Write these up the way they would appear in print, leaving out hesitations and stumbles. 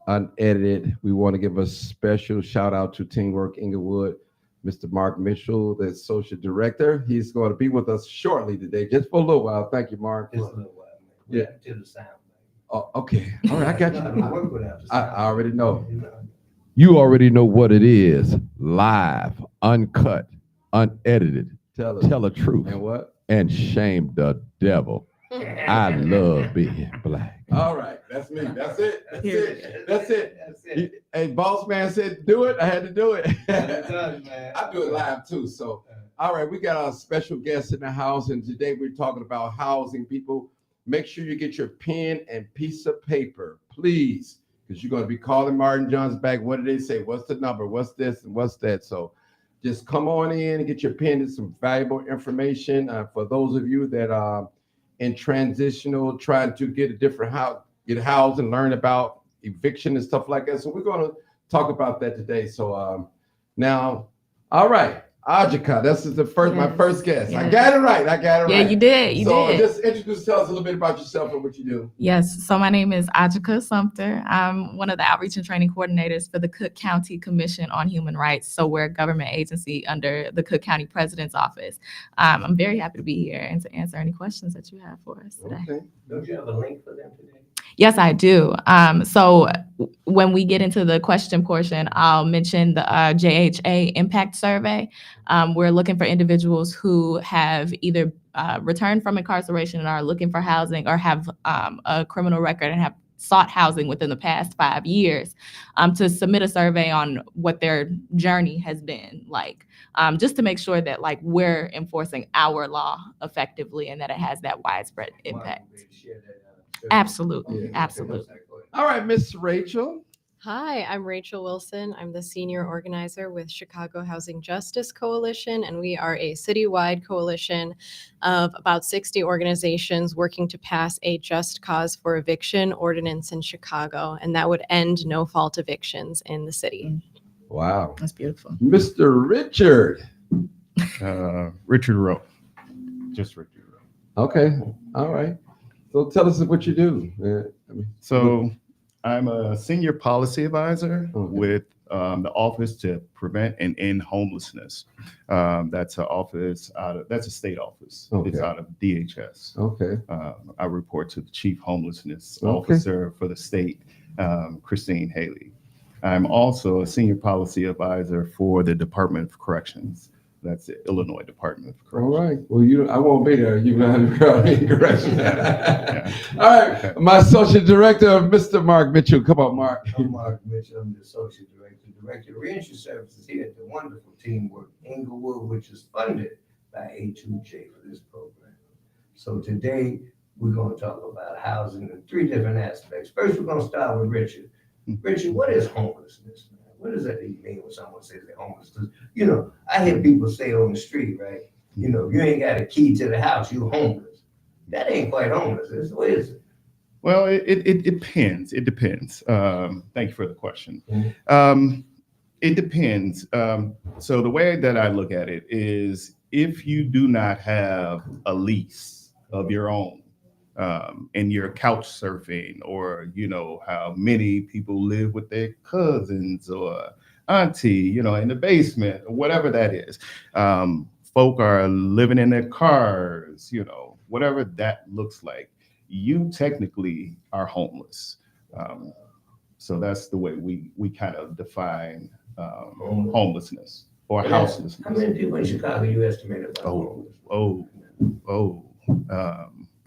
unedited. We want to give a special shout out to Teamwork Englewood, Mr. Mark Mitchell, the social director. He's going to be with us shortly today, just for a little while. Thank you, Mark. Just a little while, man. We Yeah. have to the sound, Oh, okay. All right. I man. got You know how you. to work without the I sound. already know. You know. You already know what it is. Live, uncut, unedited. Tell the truth. And what? And shame the devil. I love being black. All right, that's me. That's it. That's it. That's it. That's it. Hey, boss man said do it. I had to do it. That's done, man. I do it live too. So, all right, we got our special guest in the house, and today we're talking about housing. People, make sure you get your pen and piece of paper, please, because you're going to be calling Martin Johns back. What did they say? What's the number? What's this and what's that? So, just come on in and get your pen and some valuable information for those of you that in transitional, trying to get a different house, get housed and learn about eviction and stuff like that. So we're going to talk about that today. So now, all right, Ajika, this is the first, my first guest. I got it right. I got it Yeah, right. you did. You So did. just tell us a little bit about yourself and what you do. Yes. So my name is Ajika Sumter. I'm one of the outreach and training coordinators for the Cook County Commission on Human Rights. So we're a government agency under the Cook County President's Office. I'm very happy to be here and to answer any questions that you have for us today. Okay. Don't you have a link for them today? Yes, I do. So when we get into the question portion, I'll mention the JHA impact survey. We're looking for individuals who have either returned from incarceration and are looking for housing, or have a criminal record and have sought housing within the past 5 years, to submit a survey on what their journey has been like, just to make sure that like we're enforcing our law effectively and that it has that widespread impact. Absolutely. Absolutely. All right, Miss Rachel. Hi, I'm Rachel Wilson. I'm the senior organizer with Chicago Housing Justice Coalition, and we are a citywide coalition of about 60 organizations working to pass a just cause for eviction ordinance in Chicago, and that would end no-fault evictions in the city. Wow. That's beautiful. Mr. Richard. Richard Rowe. Just Richard Rowe. Okay. All right. So tell us what you do. So I'm a senior policy advisor Okay. with the Office to Prevent and End Homelessness. That's that's a state office. Okay. It's out of DHS. Okay. I report to the chief homelessness Okay. officer for the state, Christine Haley. I'm also a senior policy advisor for the Department of Corrections. That's the Illinois Department of All Corrections. right. Well, I won't be there. You're going to have to correction. All right. My associate director, Mr. Mark Mitchell. Come on, Mark. I'm Mark Mitchell. I'm the associate director of reentry services here at the wonderful Teamwork Englewood, which is funded by A2J for this program. So today we're going to talk about housing in 3 different aspects. First, we're going to start with Richard. Richard, what is homelessness, man? What does that even mean when someone says they're homeless? 'Cause, you know, I hear people say on the street, right? You know, you ain't got a key to the house, you're homeless. That ain't quite homeless. What is it? Well, it depends. It depends. Thank you for the question. It depends. So the way that I look at it is, if you do not have a lease of your own, and you're couch surfing, or how many people live with their cousins or auntie, in the basement, or whatever that is. Folk are living in their cars, whatever that looks like. You technically are homeless. So that's the way we kind of define homelessness or houselessness. How many people in Chicago you estimate about homeless?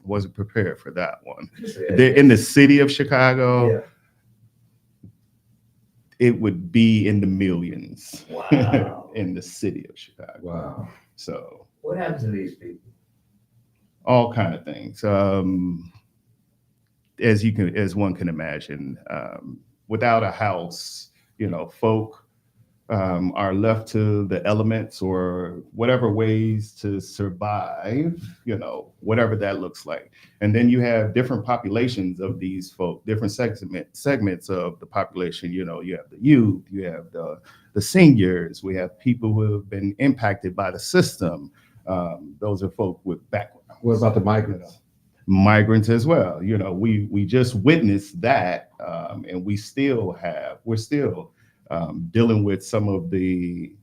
Wasn't prepared for that one. Yeah. In the city of Chicago, Yeah. it would be in the millions. Wow. In the city of Chicago. Wow. So What happens to these people? all kind of things. As one can imagine, without a house, folk are left to the elements or whatever ways to survive, whatever that looks like. And then you have different populations of these folk, different segments of the population. You have the youth, you have the seniors, we have people who have been impacted by the system. Those are folk with backgrounds. What about the migrants? migrants as well. You know, we just witnessed that, and we're still dealing with some of the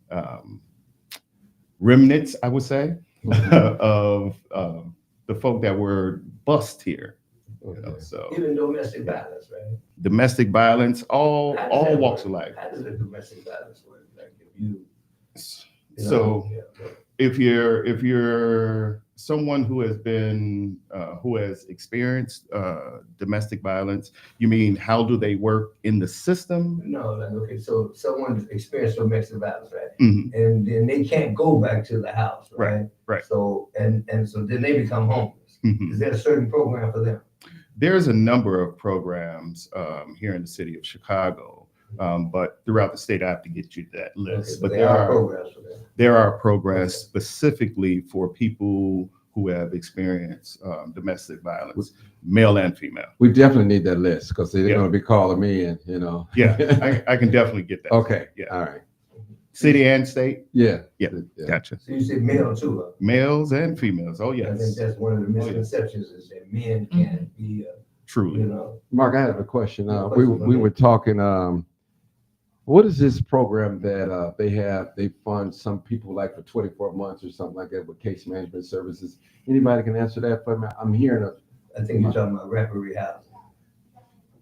remnants, I would say, of the folk that were bused here. You know, Okay. so Even domestic violence, right? domestic violence, all How does that walks work? of life. How does the domestic violence work? Like if you So yeah, but- if you're someone who has been who has experienced domestic violence, you mean how do they work in the system? no, like, okay, so someone's experienced domestic violence, right? Mhm. And then they can't go back to the house, right? Right. So, and so then they become homeless. Mhm. Is there a certain program for them? There's a number of programs here in the city of Chicago, but throughout the state, I have to get you that Okay, list. so But there are programs for them. there are programs Okay. specifically for people who have experienced domestic violence, male and female. We definitely need that list because they're Yeah. going to be calling me and, you know. Yeah, I can definitely get that. Okay. Yeah. All right. City and state. Yeah. Yeah. Gotcha. So you said male too, huh? Males and females. Oh I think yes, that's one of the misconceptions is that men can't be, you truly. know. Mark, I have a question. Yeah, We question. were talking. What is this program that they have? They fund some people like for 24 months or something like that with case management services. Anybody can answer that for me? I'm hearing I think you're talking about referee housing.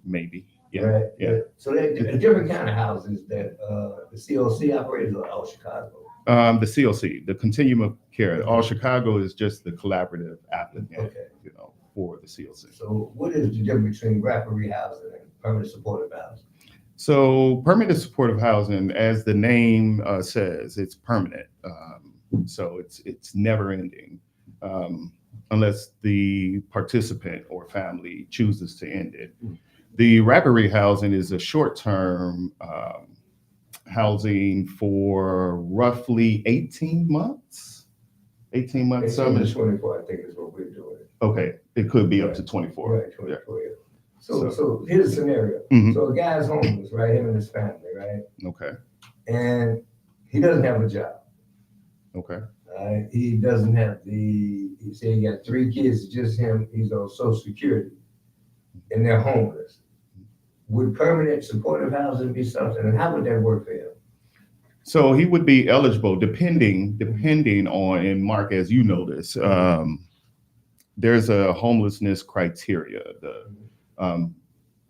Maybe. Yeah. Right? Yeah. So there's a different kind of houses that the COC operates or all Chicago. The COC, the Continuum of Care. All Chicago is just the collaborative applicant, Okay. you know, for the COC. So what is the difference between referee housing and permanent supportive housing? So permanent supportive housing, as the name says, it's permanent. So it's never ending, unless the participant or family chooses to end it. The rapid housing is a short-term housing for roughly 18 months. 18 months. Some Some is is 24, I think is what we're doing. okay. It could be up to 24. Right, 24, yeah. So- So here's a scenario. Mhm. So a guy's homeless, right, him and his family, right? Okay. And he doesn't have a job. Okay. He doesn't have he said he got 3 kids, just him, he's on Social Security, and they're homeless. Would permanent supportive housing be something, and how would that work for him? So he would be eligible depending on, and Mark, as you know this, there's a homelessness criteria, the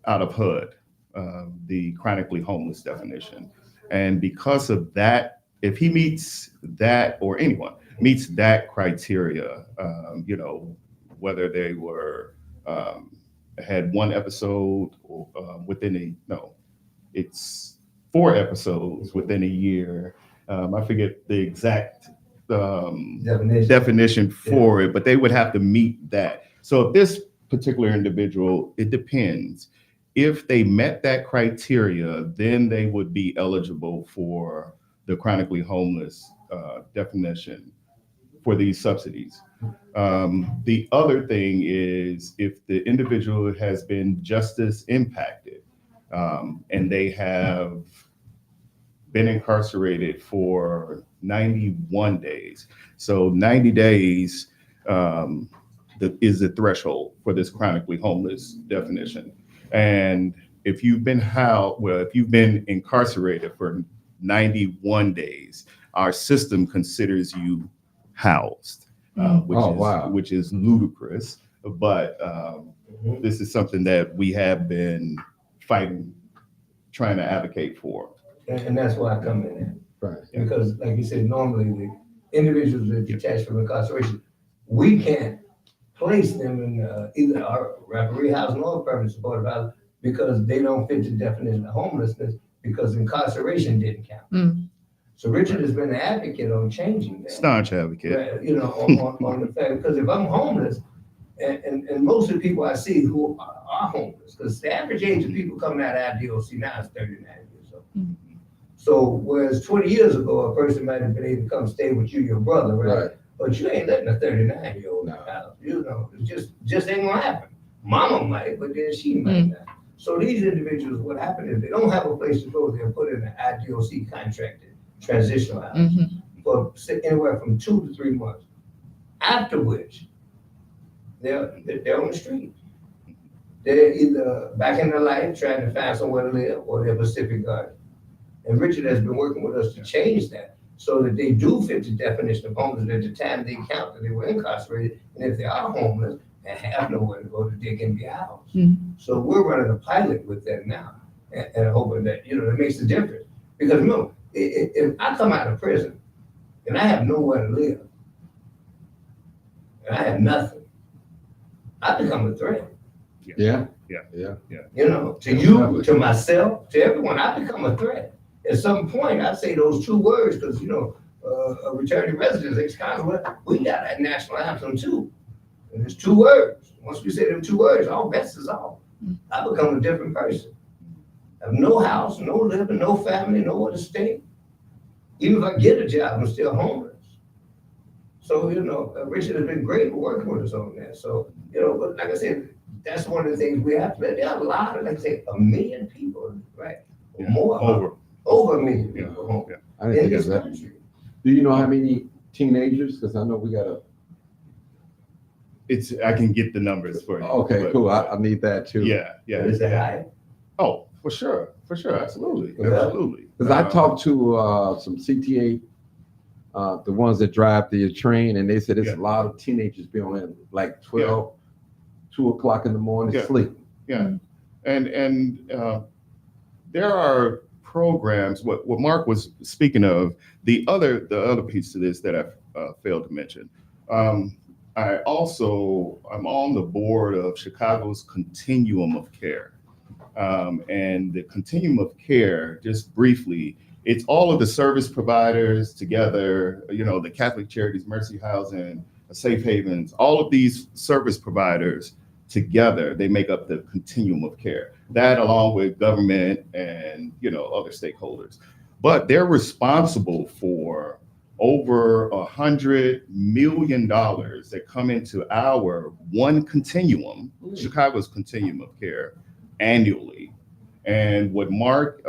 out of HUD, the chronically homeless definition. And because of that, if he meets that, or anyone meets that criteria, you know, whether they were had one episode or it's 4 episodes within a year. I forget the exact definition for it, but they would have to meet that. So if this particular individual, it depends. If they met that criteria, then they would be eligible for the chronically homeless definition for these subsidies. The other thing is if the individual has been justice impacted and they have been incarcerated for 91 days. So 90 days is the threshold for this chronically homeless definition. And if you've been incarcerated for 91 days, our system considers you housed, which is ludicrous. But this is something that we have been fighting, trying to advocate for. And that's why I come in right. there. Because like you said, normally the individuals that are detached from incarceration, we can't place them in either our referee housing or permanent supportive housing because they don't fit the definition of homelessness because incarceration didn't count. So Richard has been an advocate on changing that. Staunch advocate. Right, you know, on the fact, because if I'm homeless, and most of the people I see who are homeless, because the average age of people coming out of IDOC now is 39 years old. So whereas 20 years ago, a person might have been able to come stay with you, your brother, right? But you ain't letting a 39-year-old out. You know, it just ain't gonna happen. Mama might, but then she might not. So these individuals, what happened is they don't have a place to go. They're put in an IDOC contracted transitional house for anywhere from 2 to 3 months. After which, they're on the street. They're either back in their life trying to find somewhere to live, or they're Pacific Garden. And Richard has been working with us to change that so that they do fit the definition of homeless at the time they count that they were incarcerated. And if they are homeless and have nowhere to go, that they can be housed. So we're running a pilot with that now, and hoping that, that makes a difference. Because remember, if I come out of prison and I have nowhere to live, and I have nothing, I become a threat. Yeah. To you, to myself, to everyone, I become a threat. At some point, I say those two words because, a returning residents, we got that national anthem too. And it's two words. Once we say them two words, all bets is off. I become a different person. I have no house, no living, no family, nowhere to stay. Even if I get a job, I'm still homeless. So, Richard has been great working with us on that. So, but like I said, that's one of the things we have to, there are a lot of, like I say, 1 million people, right? Or more. Over 1 million people I didn't in think this of that. country. Do you know how many teenagers? Because I know we got I can get the numbers for you. Okay, but- cool. I need that too. Yeah. Is that high? Oh, for sure, absolutely. Because I talked to some CTA, the ones that drive the train, and they said it's a lot of teenagers be on it like 12, 2 o'clock in the morning, sleep. Yeah, and there are programs. What Mark was speaking of, the other piece to this that I failed to mention. I'm on the board of Chicago's Continuum of Care, and the Continuum of Care, just briefly, it's all of the service providers together. The Catholic Charities, Mercy Housing, Safe Havens, all of these service providers together, they make up the continuum of care. That along with government and other stakeholders. But they're responsible for over $100 million that come into our one continuum, Chicago's Continuum of Care, annually. And what Mark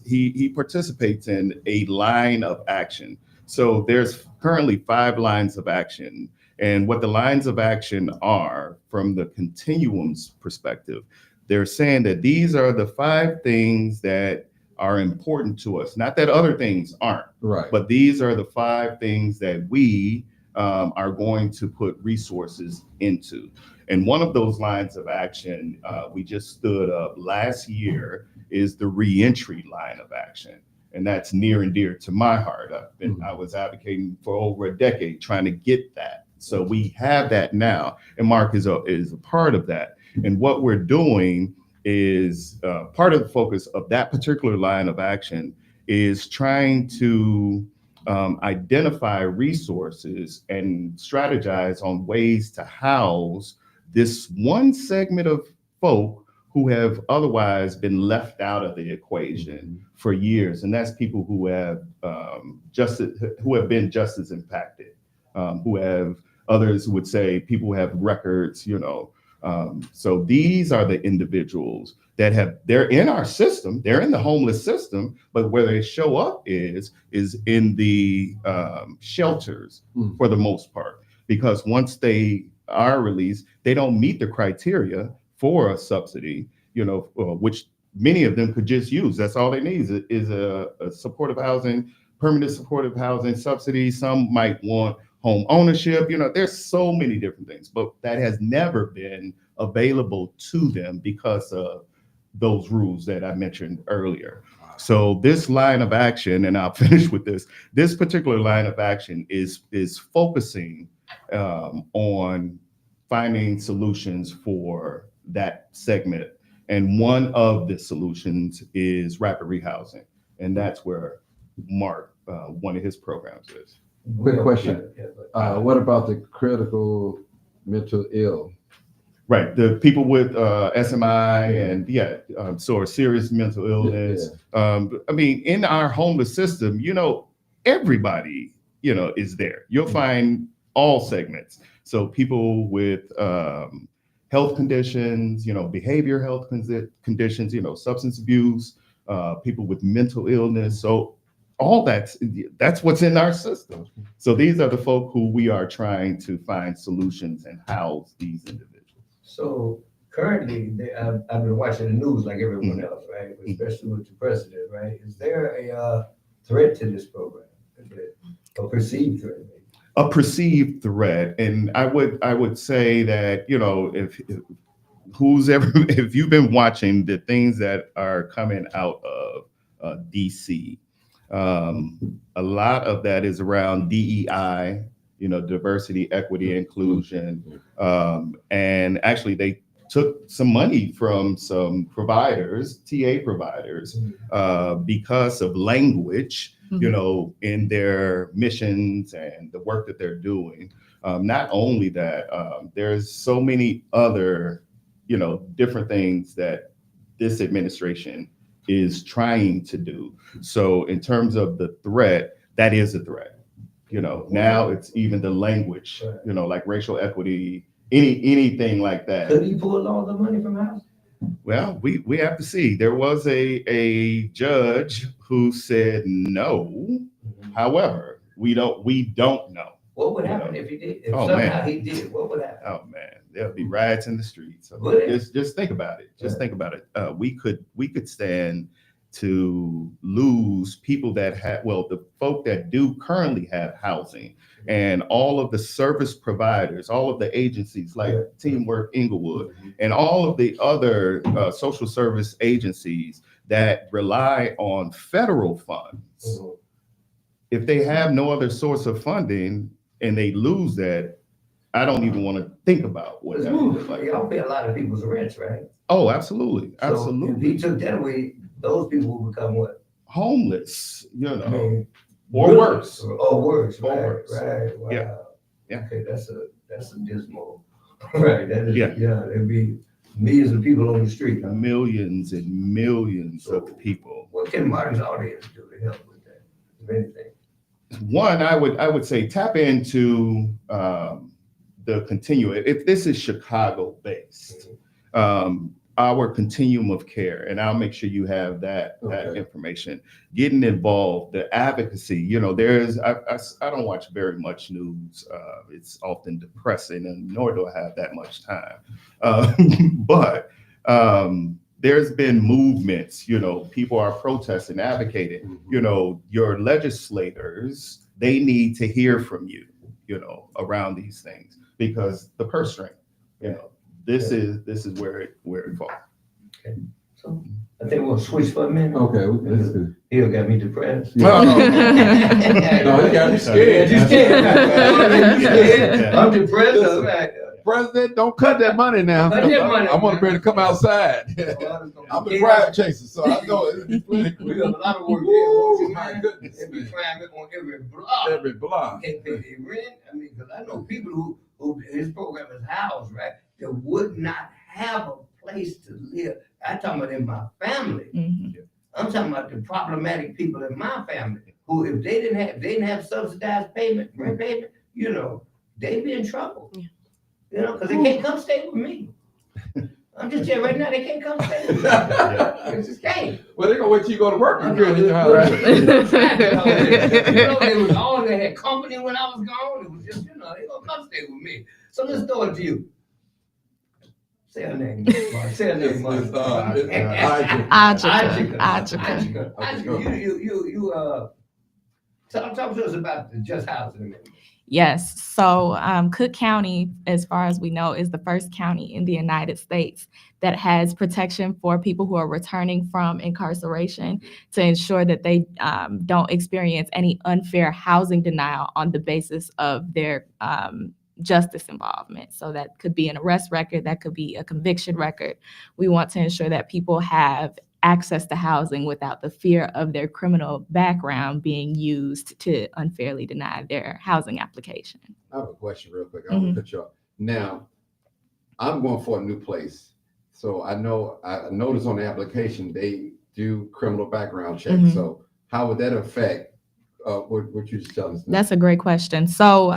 he participates in a line of action. So there's currently 5 lines of action. And what the lines of action are from the continuum's perspective, they're saying that these are the 5 things that are important to us. Not that other things aren't, Right. but these are the 5 things that we are going to put resources into. And one of those lines of action we just stood up last year is the reentry line of action. And that's near and dear to my heart. I was advocating for over a decade trying to get that. So we have that now, and Mark is a part of that. And what we're doing is part of the focus of that particular line of action is trying to identify resources and strategize on ways to house this one segment of folk who have otherwise been left out of the equation for years, and that's people who have been just as impacted, who have, others would say, people who have records, so these are the individuals that they're in our system, they're in the homeless system, but where they show up is in the shelters for the most part, because once they are released, they don't meet the criteria for a subsidy, which many of them could just use. That's all they need is a supportive housing, permanent supportive housing subsidy. Some might want home ownership. There's so many different things, but that has never been available to them because of those rules that I mentioned earlier. So this line of action, and I'll finish with this particular line of action is focusing on finding solutions for that segment. And one of the solutions is rapid rehousing. And that's where Mark, one of his programs is. Quick question. What about the critical mental ill? Right, the people with SMI and so serious mental illness. In our homeless system, everybody, is there. You'll find all segments. So people with health conditions, behavior health conditions, substance abuse, people with mental illness. So all that's what's in our system. So these are the folk who we are trying to find solutions and house these individuals. So currently, I've been watching the news like everyone else, right? Especially with the president, right? Is there a threat to this program? A perceived threat, maybe? A perceived threat, and I would say that, you know, if you've been watching the things that are coming out of DC, a lot of that is around DEI, you know, diversity, equity, inclusion, and actually they took some money from some providers, TA providers, because of language, you know, in their missions and the work that they're doing. Not only that, there's so many other, you know, different things that this administration is trying to do. So in terms of the threat, that is a threat. You know, now it's even the language, you know, like racial equity, anything like that. Could he pull all the money from house? Well, we have to see. There was a judge who said no. However, we don't know. What would happen if he did? If Oh, somehow man. he did, what would happen? Oh man, there'll be riots in the streets. So Would it? just think about it. Just think about it. We could stand to lose people that have, well, the folk that do currently have housing, and all of the service providers, all of the agencies like Teamwork Englewood, and all of the other social service agencies that rely on federal funds. If they have no other source of funding and they lose that, I don't even want to think about what that would look like. Y'all pay a lot of people's rents, right? Oh, absolutely, So absolutely. if he took that away, those people will become what? Homeless, you know, I mean, or really? worse. Or worse, Or right, worse. right, wow. Yeah. Okay, that's a dismal, right, that is, Yeah. there'd be millions of people on the street. Millions and millions of people. What can Martin's audience do to help with that, if anything? One, I would say tap into the continuum. If this is Chicago based, our continuum of care, and I'll make sure you have that information. Getting involved, the advocacy. You know, I don't watch very much news. It's often depressing, and nor do I have that much time. But there's been movements. You know, people are protesting, advocating. You know, your legislators, they need to hear from you. You know, around these things, because the purse string. You know. This is where it falls. Okay, so I think we'll switch for a minute. Okay, that's good. He'll got me depressed. No, he got me scared. You scared? I'm depressed. Listen. President, don't cut that money now. Cut that money, I want to be able to come outside. I'm a crowd chaser, so I know it'll be political. We got a lot of work. Oh, my goodness, Every man. crime on every block. Every block. Can't pay their rent. I mean, because I know people who his program is housed, right? That would not have a place to live. I'm talking about in my family. I'm talking about the problematic people in my family who, if they didn't have subsidized rent payment, you know, they'd be in trouble. Yeah. You know, because they can't come stay with me. I'm just telling you right now, they can't come stay with me. They just can't. Well, they're gonna wait till you go to work. I You know, get in your house. You know, they was all they had company when I was gone. It was just, you know, they gonna come stay with me. So let's throw it to you. Say her name. Mark. Say her name. Mark. Ajika. You talk to us about the just housing amendment. Yes. So Cook County, as far as we know, is the first county in the United States that has protection for people who are returning from incarceration to ensure that they don't experience any unfair housing denial on the basis of their justice involvement. So that could be an arrest record, that could be a conviction record. We want to ensure that people have access to housing without the fear of their criminal background being used to unfairly deny their housing application. I have a question real quick. I want to cut you off. Now, I'm going for a new place. So I noticed on the application, they do criminal background checks. So how would that affect what you just telling us now? That's a great question. So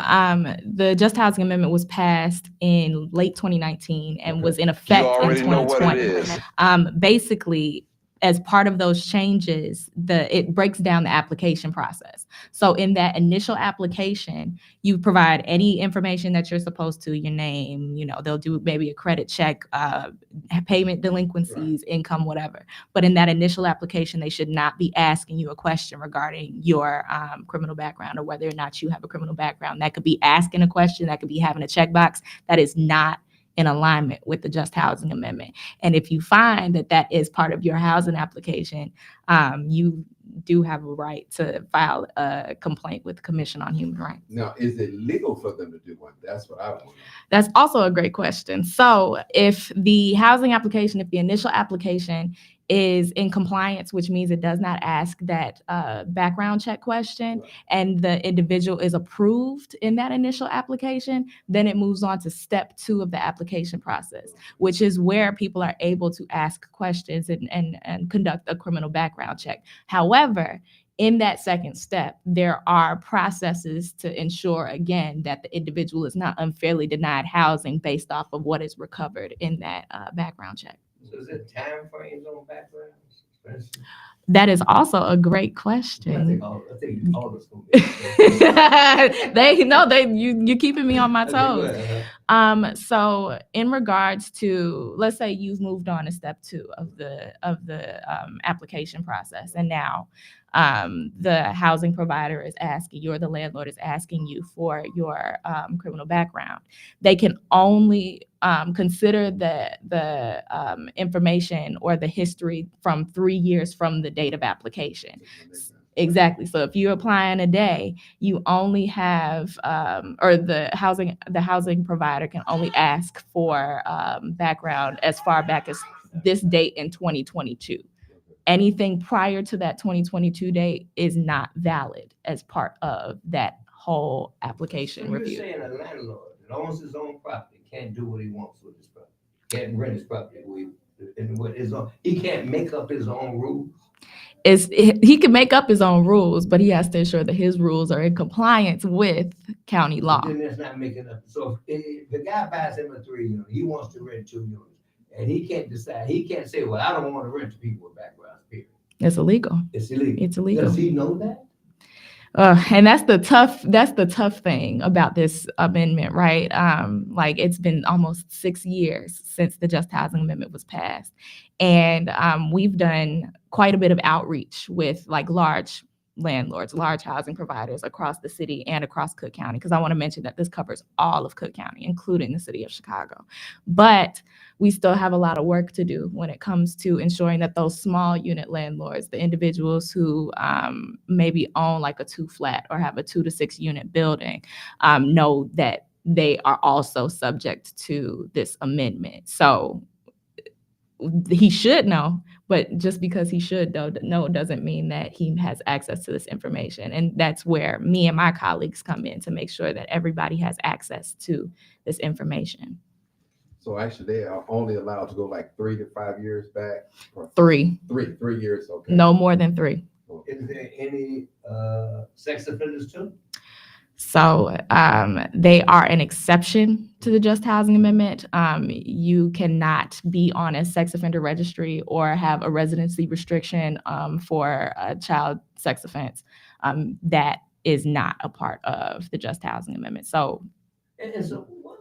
the Just Housing Amendment was passed in late 2019 and was in effect in 2020. Basically, as part of those changes, it breaks down the application process. So in that initial application, you provide any information that you're supposed to, your name, they'll do maybe a credit check, payment delinquencies, income, whatever. But in that initial application, they should not be asking you a question regarding your criminal background or whether or not you have a criminal background. That could be asking a question, that could be having a checkbox. That is not in alignment with the Just Housing Amendment. And if you find that that is part of your housing application, you do have a right to file a complaint with the Commission on Human Rights. Now, is it legal for them to do one? That's what I want to know. That's also a great question. So if the housing application, if the initial application is in compliance, which means it does not ask that background check question, Right. and the individual is approved in that initial application, then it moves on to step 2 of the application process, which is where people are able to ask questions and conduct a criminal background check. However, in that second step, there are processes to ensure, again, that the individual is not unfairly denied housing based off of what is recovered in that background check. So is it time frames on backgrounds? For instance? That is also a great I question. think all this gonna be. You're keeping me on my Okay, go toes. ahead. So in regards to, let's say you've moved on to step 2 of the application process, and now the housing provider is asking you, or the landlord is asking you for your criminal background. They can only consider the information or the history from 3 years from the date of application. Exactly. So if you're applying today, you only have, or the housing provider can only ask for background as far back as this date in 2022. Anything prior to that 2022 date is not valid as part of that whole application So you're review. saying a landlord that owns his own property can't do what he wants with his property, can't rent his property he can't make up his own rules? He can make up his own rules, but he has to ensure that his rules are in compliance with county law. Then that's not making up. So if the guy buys him a 3 unit, he wants to rent 2 units, and he can't decide. He can't say, "Well, I don't want to rent to people with backgrounds." Period. It's illegal. It's illegal. It's illegal. Does he know that? And that's the tough thing about this amendment, right? Like, it's been almost 6 years since the Just Housing Amendment was passed. And we've done quite a bit of outreach with like large landlords, large housing providers across the city and across Cook County, because I want to mention that this covers all of Cook County, including the city of Chicago. But we still have a lot of work to do when it comes to ensuring that those small unit landlords, the individuals who maybe own like a 2-flat or have a 2 to 6 unit building, know that they are also subject to this amendment. So he should know, but just because he should know doesn't mean that he has access to this information. And that's where me and my colleagues come in to make sure that everybody has access to this information. So actually, they are only allowed to go like 3 to 5 years back? Or 3. 3 years, okay. No more than 3. Is there any sex offenders too? So they are an exception to the Just Housing Amendment. You cannot be on a sex offender registry or have a residency restriction for a child sex offense. That is not a part of the Just Housing Amendment. So, And so what?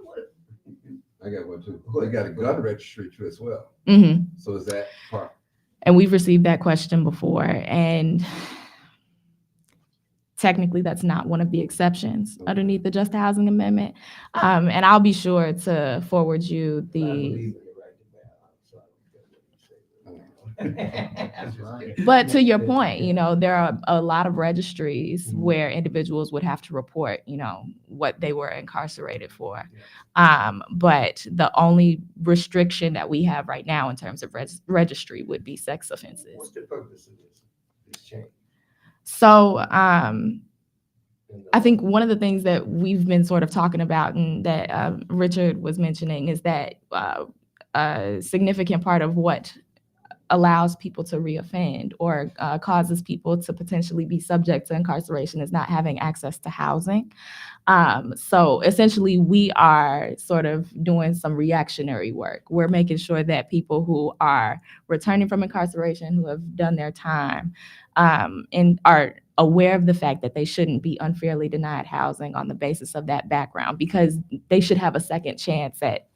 I got one too. They got a gun registry too as well. mhm. So is that part? And we've received that question before, and technically that's not one of the exceptions underneath the Just Housing Amendment. And I'll be sure to forward you I the, believe in the right to bear arms, so I don't care what you say. That's right. but to your point, there are a lot of registries where individuals would have to report, what they were incarcerated for. But the only restriction that we have right now in terms of registry would be sex offenses. What's the purpose of this change? So I think one of the things that we've been sort of talking about and that Richard was mentioning is that a significant part of what allows people to reoffend or causes people to potentially be subject to incarceration is not having access to housing. So essentially, we are sort of doing some reactionary work. We're making sure that people who are returning from incarceration, who have done their time, and are aware of the fact that they shouldn't be unfairly denied housing on the basis of that background, because they should have a second chance at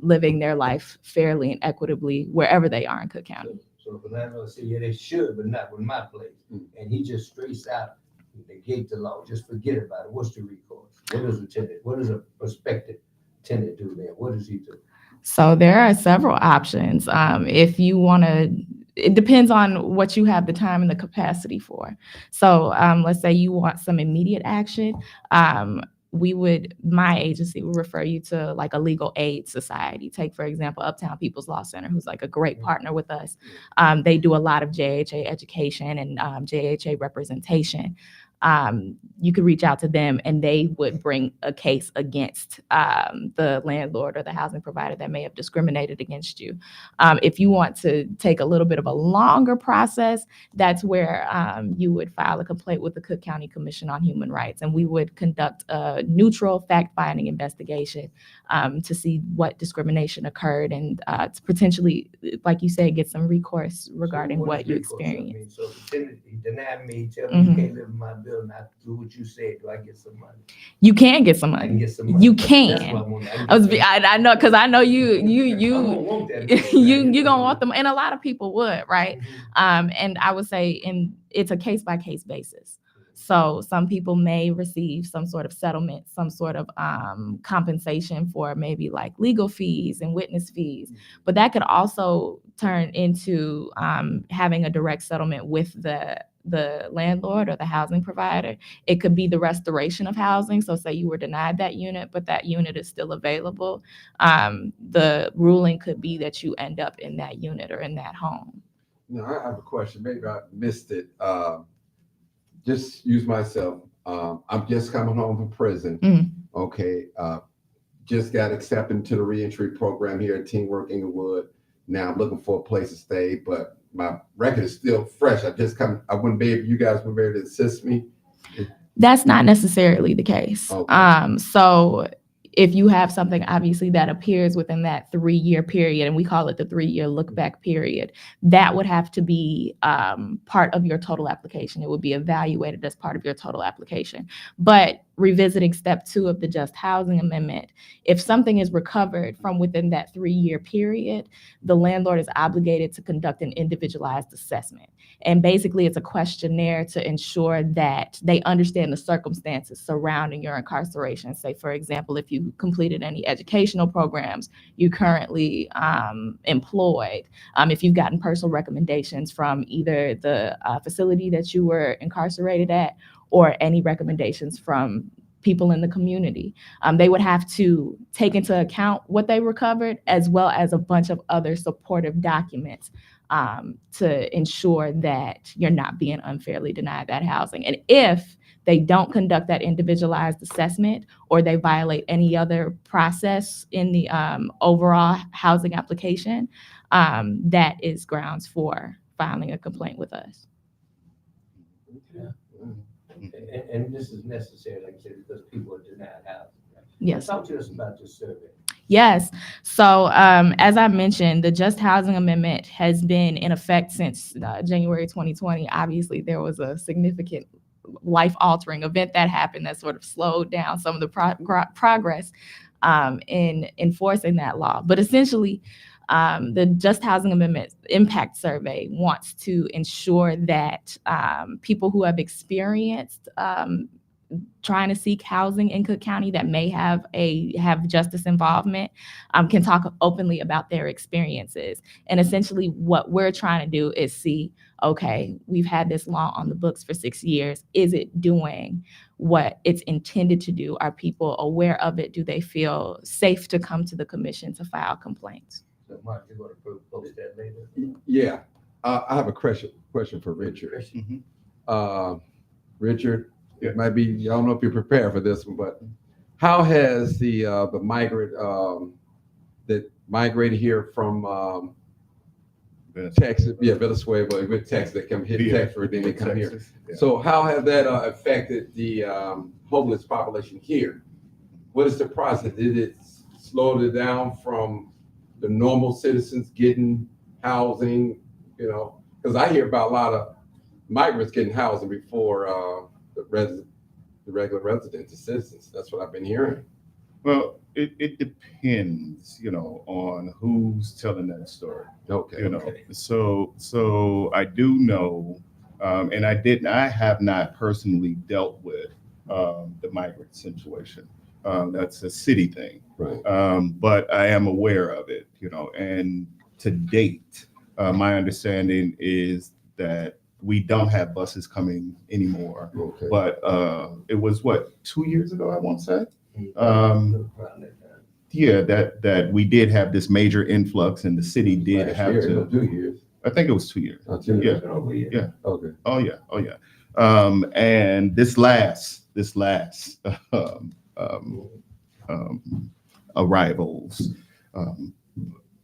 living their life fairly and equitably wherever they are in Cook County. So if the landlord say, yeah, they should, but not with my place, and he just straights out, negate the law, just forget about it, what's the recourse? What does a prospective tenant do then? What does he do? So there are several options. If you want to, it depends on what you have the time and the capacity for. So let's say you want some immediate action. My agency would refer you to like a legal aid society. Take, for example, Uptown People's Law Center, who's like a great partner with us. They do a lot of JHA education and JHA representation. You could reach out to them and they would bring a case against the landlord or the housing provider that may have discriminated against you. If you want to take a little bit of a longer process, that's where you would file a complaint with the Cook County Commission on Human Rights, and we would conduct a neutral fact-finding investigation to see what discrimination occurred and to potentially, like you said, get some recourse regarding what you experienced. So the tenant, he denied me, tell me you can't live in my building, I do what you said, do I get some money? You can get some I can money. get some money. You That's can. what I want. I know, because I know you I don't want that. you gonna want them, and a lot of people would, right? Mhm. And I would say, it's a case by case basis. So some people may receive some sort of settlement, some sort of compensation for maybe like legal fees and witness fees, but that could also turn into having a direct settlement with the landlord or the housing provider. It could be the restoration of housing. So say you were denied that unit, but that unit is still available. The ruling could be that you end up in that unit or in that home. No, I have a question. Maybe I missed it. Just use myself. I'm just coming home from prison. Mhm. Okay. Just got accepted into the reentry program here at Teamwork Englewood. Now I'm looking for a place to stay, but my record is still fresh. I wouldn't be able, you guys would be able to assist me. That's not necessarily the case. Okay. So if you have something obviously that appears within that 3-year period, and we call it the 3-year look back period, that would have to be part of your total application. It would be evaluated as part of your total application. But revisiting step 2 of the Just Housing Amendment, if something is recovered from within that 3-year period, the landlord is obligated to conduct an individualized assessment. And basically, it's a questionnaire to ensure that they understand the circumstances surrounding your incarceration. Say, for example, if you completed any educational programs, you currently employed, if you've gotten personal recommendations from either the facility that you were incarcerated at or any recommendations from people in the community. They would have to take into account what they recovered, as well as a bunch of other supportive documents to ensure that you're not being unfairly denied that housing. And if they don't conduct that individualized assessment, or they violate any other process in the overall housing application, that is grounds for filing a complaint with us. Yeah. And this is necessary, like I said, because people are denied housing. Right? Yes. Talk to us about this survey. Yes. So as I mentioned, the Just Housing Amendment has been in effect since January 2020. Obviously, there was a significant life-altering event that happened that sort of slowed down some of the progress in enforcing that law. But essentially, the Just Housing Amendment Impact Survey wants to ensure that people who have experienced trying to seek housing in Cook County that may have justice involvement can talk openly about their experiences. And essentially what we're trying to do is see, okay, we've had this law on the books for 6 years. Is it doing what it's intended to do? Are people aware of it? Do they feel safe to come to the commission to file complaints? So Mark, you're going to post that later? Yeah. I have a question for Richard. Richard, it might be, I don't know if you're prepared for this one, but how has the migrant that migrated here from Texas, yeah, Venezuela, with Texas, they come hit Yeah. Texas, then they come here. Texas, yeah. So how has that affected the homeless population here? What is the process? Did it slow it down from the normal citizens getting housing? You know, because I hear about a lot of migrants getting housing before the regular residents, the citizens. That's what I've been hearing. Well, it depends, on who's telling that story. Okay. Okay. So I do know, and I have not personally dealt with the migrant situation. That's a city thing. Right. But I am aware of it, and to date, my understanding is that we don't have buses coming anymore. Okay. But it was 2 years ago, I won't say. Around that time. Yeah, that we did have this major influx, and the city did Last have year, to. no, 2 years. I think it was 2 years. Not 2 Yeah. years. Over here. Yeah. Okay. Oh yeah. And this last arrivals.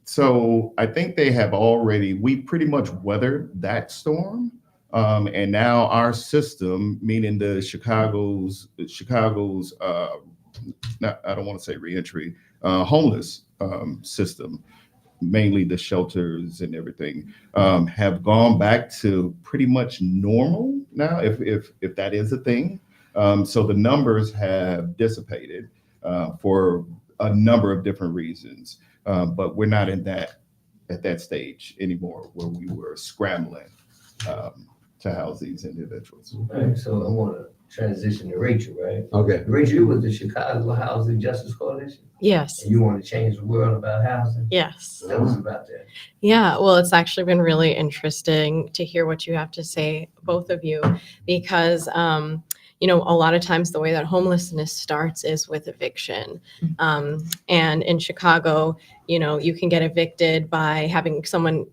So I think we pretty much weathered that storm. And now our system, meaning the Chicago's, I don't want to say reentry, homeless system, mainly the shelters and everything, have gone back to pretty much normal now, if that is a thing. So the numbers have dissipated for a number of different reasons, but we're not at that stage anymore where we were scrambling to house these individuals. All right, so I want to transition to Rachel, right? Okay. Rachel, you with the Chicago Housing Justice Coalition, Yes. and you want to change the world about housing? Yes. Tell us about that. Yeah, well, it's actually been really interesting to hear what you have to say, both of you, because a lot of times the way that homelessness starts is with eviction. And in Chicago, you can get evicted by having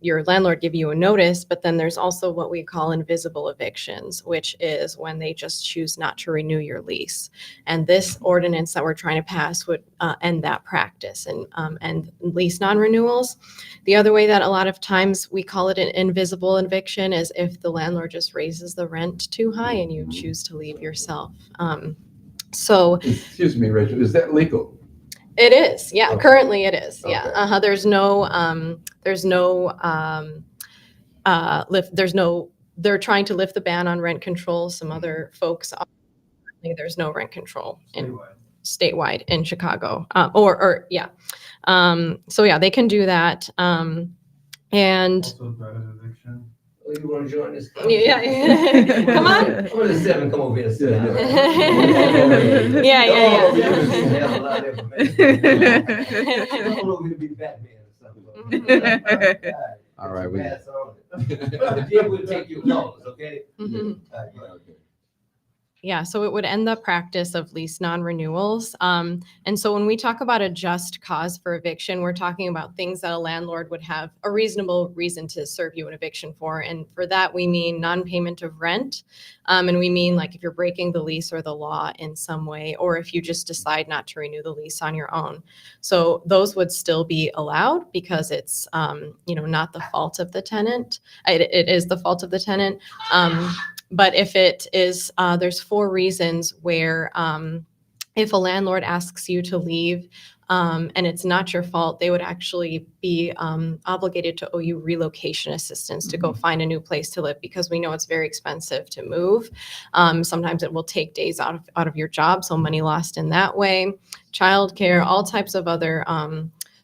your landlord give you a notice, but then there's also what we call invisible evictions, which is when they just choose not to renew your lease. And this ordinance that we're trying to pass would end that practice and lease non-renewals. The other way that a lot of times we call it an invisible eviction is if the landlord just raises the rent too high and you choose to leave yourself. So Excuse me, Rachel, is that legal? it is, yeah. Okay. Currently, it is, yeah. Okay. They're trying to lift the ban on rent control. Some other folks, there's no rent control statewide in Chicago, yeah. So yeah, they can do that. And Also threat of eviction. Oh, you want to join this? yeah, come on. I'm gonna Seven, come over here and sit down. Yeah. Have a lot of information. Come over here to be Batman or something. All right, Put we- your hats on. But then we'll take your calls, okay? Mhm. All right, go ahead. Okay. Yeah, so it would end the practice of lease non-renewals. And so when we talk about a just cause for eviction, we're talking about things that a landlord would have a reasonable reason to serve you an eviction for. And for that, we mean non-payment of rent. And we mean like if you're breaking the lease or the law in some way, or if you just decide not to renew the lease on your own. So those would still be allowed because it's, not the fault of the tenant. It is the fault of the tenant. But if it is, there's 4 reasons where if a landlord asks you to leave and it's not your fault, they would actually be obligated to owe you relocation assistance to go find a new place to live, because we know it's very expensive to move. Sometimes it will take days out of your job, so money lost in that way. Childcare, all types of other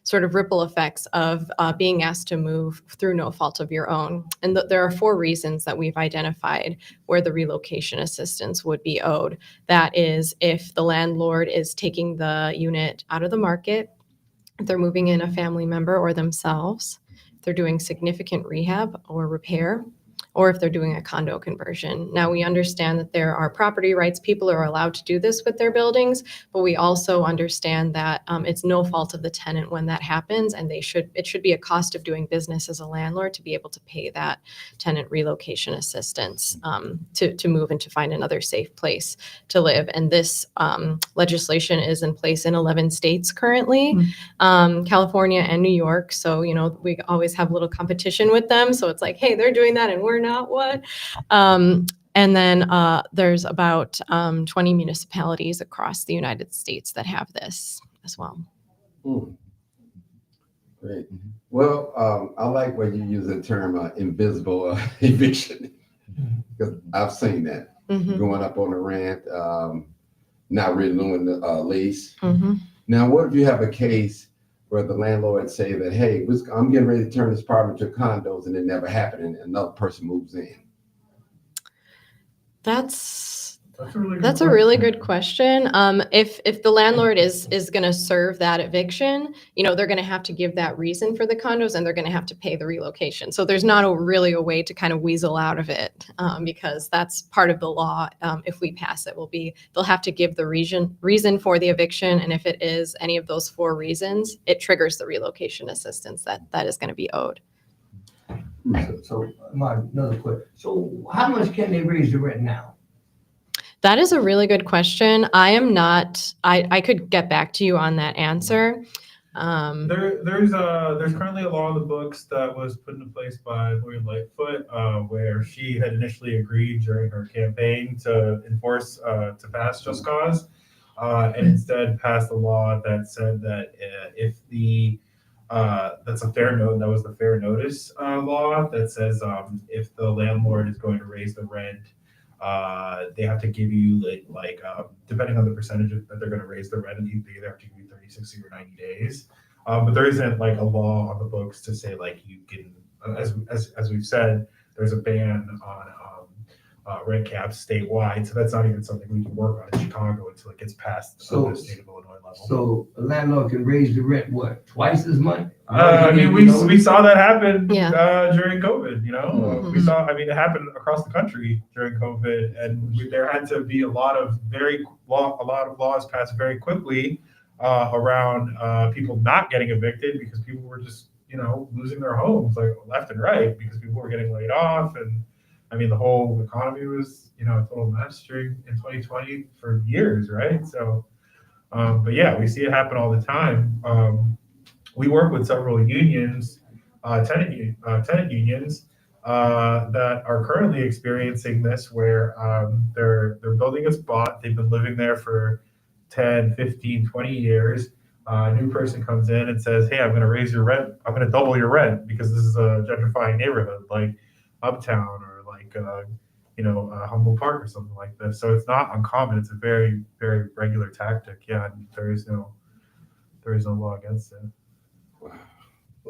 sort of ripple effects of being asked to move through no fault of your own. And there are 4 reasons that we've identified where the relocation assistance would be owed. That is if the landlord is taking the unit out of the market, if they're moving in a family member or themselves, if they're doing significant rehab or repair, or if they're doing a condo conversion. Now, we understand that there are property rights. People are allowed to do this with their buildings, but we also understand that it's no fault of the tenant when that happens, and it should be a cost of doing business as a landlord to be able to pay that tenant relocation assistance to move and to find another safe place to live. And this legislation is in place in 11 states currently, California and New York. So, we always have a little competition with them. So it's like, hey, they're doing that and we're not, what? And then there's about 20 municipalities across the United States that have this as well. Great. Well, I like when you use the term invisible eviction, because I've seen that going up on the rent, not renewing the lease. Now, what if you have a case where the landlord say that, hey, I'm getting ready to turn this apartment to condos, and it never happened, and another person moves in? That's a really good question. If the landlord is going to serve that eviction, they're going to have to give that reason for the condos, and they're going to have to pay the relocation. So there's not really a way to kind of weasel out of it, because that's part of the law. If we pass it, they'll have to give the reason for the eviction, and if it is any of those 4 reasons, it triggers the relocation assistance that is going to be owed. So, Mark, another question. So how much can they raise the rent now? That is a really good question. I could get back to you on that answer. There's currently a law in the books that was put into place by Lori Lightfoot, where she had initially agreed during her campaign to enforce to pass Just Cause, and instead passed a law that said that if the that's a fair note. That was the fair notice law that says if the landlord is going to raise the rent, they have to give you like depending on the percentage that they're going to raise the rent, they either have to give you 30, 60, or 90 days. But there isn't like a law on the books to say like you can, as we've said, there's a ban on rent caps statewide. So that's not even something we can work on in Chicago until it gets passed at the state of Illinois level. So a landlord can raise the rent, what, twice as much? I mean, we saw that happen during COVID. We saw. I mean, it happened across the country during COVID, and there had to be a lot of laws passed very quickly around people not getting evicted because people were just losing their homes like left and right because people were getting laid off, and I mean the whole economy was a total mess in 2020 for years, right? So, but yeah, we see it happen all the time. We work with several unions, tenant unions, that are currently experiencing this, where they're building a spot. They've been living there for 10, 15, 20 years. A new person comes in and says, hey, I'm going to raise your rent. I'm going to double your rent because this is a gentrifying neighborhood like Uptown or like Humboldt Park or something like this. So it's not uncommon. It's a very, very regular tactic. Yeah, and there is no law against it. What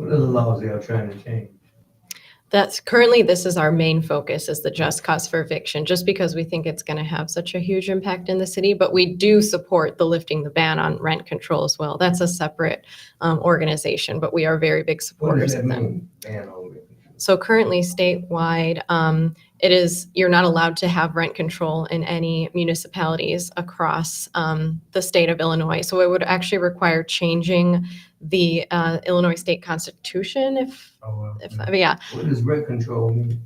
are the laws they are trying to change? This is our main focus, is the Just Cause for Eviction, just because we think it's going to have such a huge impact in the city. But we do support the lifting the ban on rent control as well. That's a separate organization, but we are very big supporters of them. Ban on rent control? So currently statewide, you're not allowed to have rent control in any municipalities across the state of Illinois. So it would actually require changing the Illinois state constitution What does rent control mean?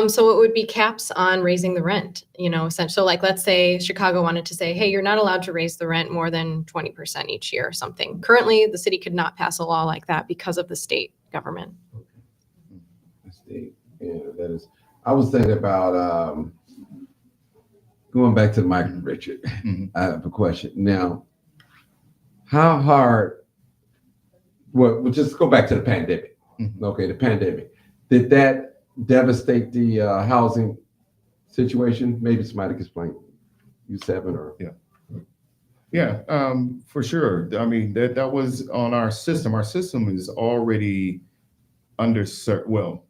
So it would be caps on raising the rent, essentially. So like, let's say Chicago wanted to say, hey, you're not allowed to raise the rent more than 20% each year or something. Currently, the city could not pass a law like that because of the state government. Yeah, that is. I was thinking about going back to Mike and Richard. I have a question now. How hard? Well, we'll just go back to the pandemic. Okay, the pandemic. Did that devastate the housing situation? Maybe somebody can explain. You seven or Yeah, for sure. I mean, that was on our system. Our system is already underserved. Well,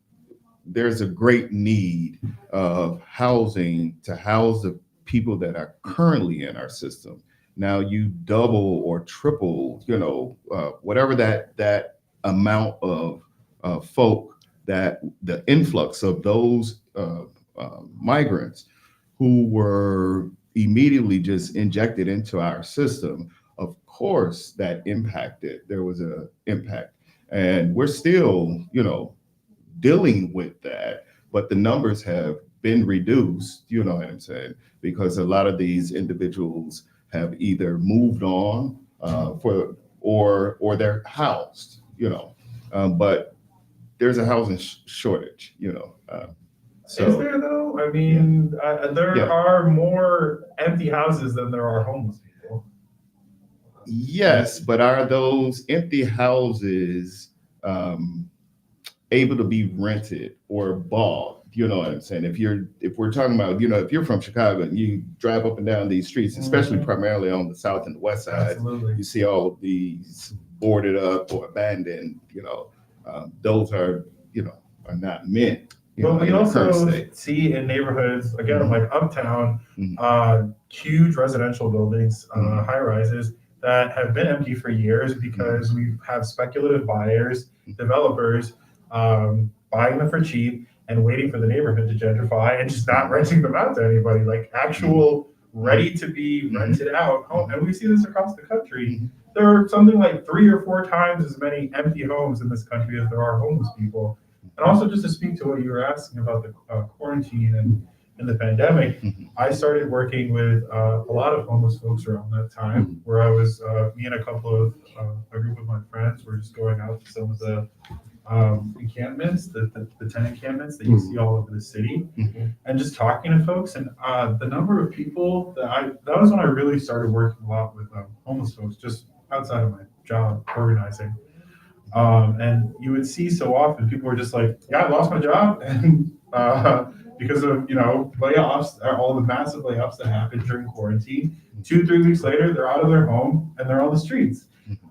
there's a great need of housing to house the people that are currently in our system. Now you double or triple, whatever that amount of folk that the influx of those migrants who were immediately just injected into our system, of course, that impacted. There was an impact, and we're still, dealing with that. But the numbers have been reduced. You know what I'm saying? Because a lot of these individuals have either moved on or they're housed. But there's a housing shortage. So Is there though? I mean, there are more empty houses than there are homeless people. yes, but are those empty houses able to be rented or bought? You know what I'm saying? If we're talking about, if you're from Chicago and you drive up and down these streets, especially primarily on the south and the west side, Absolutely. you see all of these boarded up or abandoned. Those are not meant. But we in the current also state. see in neighborhoods, again, Mhm. like uptown, Mhm. huge residential buildings, Mhm. high rises that have been empty for years because we have speculative buyers, developers buying them for cheap and waiting for the neighborhood to gentrify and just not renting them out to anybody, like actual ready to be rented out home. And we see this across the country. Mhm. There are something like 3 or 4 times as many empty homes in this country as there are homeless people. And also, just to speak to what you were asking about the quarantine and the pandemic, Mhm. I started working with a lot of homeless folks around that time, where I was, me and a group of my friends were just going out to some of the encampments, the 10 encampments that you see all over the city, and just talking to folks. And the number of people that was when I really started working a lot with homeless folks, just outside of my job organizing. And you would see so often people were just like, yeah, I lost my job. And because of, layoffs, all the massive layoffs that happened during quarantine, 2-3 weeks later, they're out of their home and they're on the streets.